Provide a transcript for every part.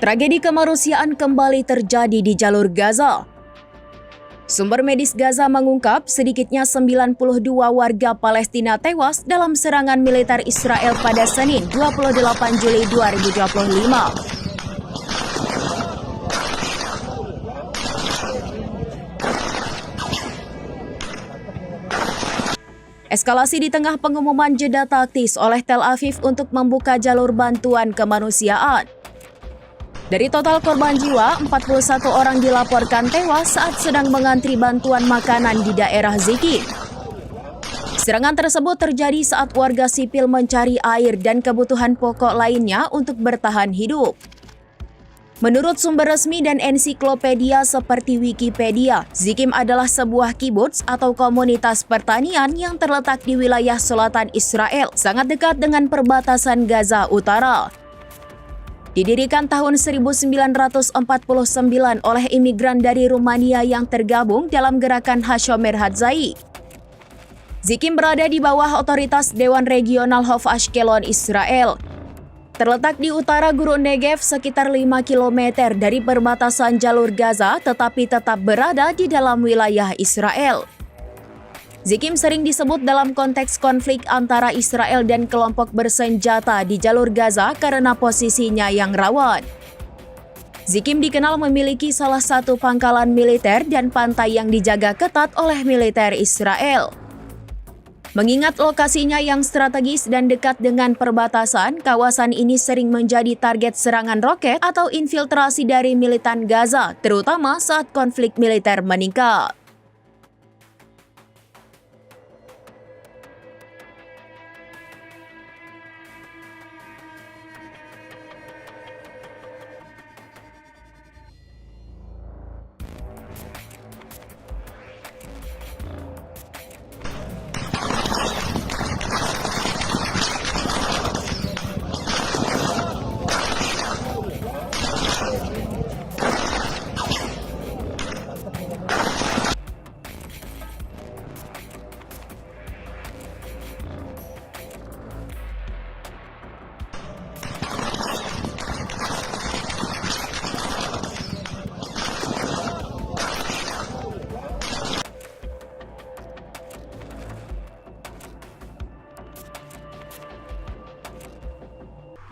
Tragedi kemanusiaan kembali terjadi di jalur Gaza. Sumber medis Gaza mengungkap sedikitnya 92 warga Palestina tewas dalam serangan militer Israel pada Senin 28 Juli 2025. Eskalasi di tengah pengumuman jeda taktis oleh Tel Aviv untuk membuka jalur bantuan kemanusiaan. Dari total korban jiwa, 41 orang dilaporkan tewas saat sedang mengantri bantuan makanan di daerah Zikim. Serangan tersebut terjadi saat warga sipil mencari air dan kebutuhan pokok lainnya untuk bertahan hidup. Menurut sumber resmi dan ensiklopedia seperti Wikipedia, Zikim adalah sebuah kibuts atau komunitas pertanian yang terletak di wilayah selatan Israel, sangat dekat dengan perbatasan Gaza Utara. Didirikan tahun 1949 oleh imigran dari Rumania yang tergabung dalam gerakan Hashomer Hatzair. Zikim berada di bawah otoritas Dewan Regional Hof Ashkelon, Israel. Terletak di utara Gurun Negev sekitar 5 km dari perbatasan jalur Gaza, tetapi tetap berada di dalam wilayah Israel. Zikim sering disebut dalam konteks konflik antara Israel dan kelompok bersenjata di jalur Gaza karena posisinya yang rawan. Zikim dikenal memiliki salah satu pangkalan militer dan pantai yang dijaga ketat oleh militer Israel. Mengingat lokasinya yang strategis dan dekat dengan perbatasan, kawasan ini sering menjadi target serangan roket atau infiltrasi dari militan Gaza, terutama saat konflik militer meningkat.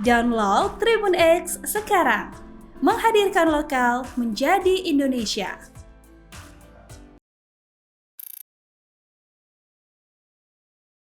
Download Tribun X sekarang, menghadirkan lokal menjadi Indonesia.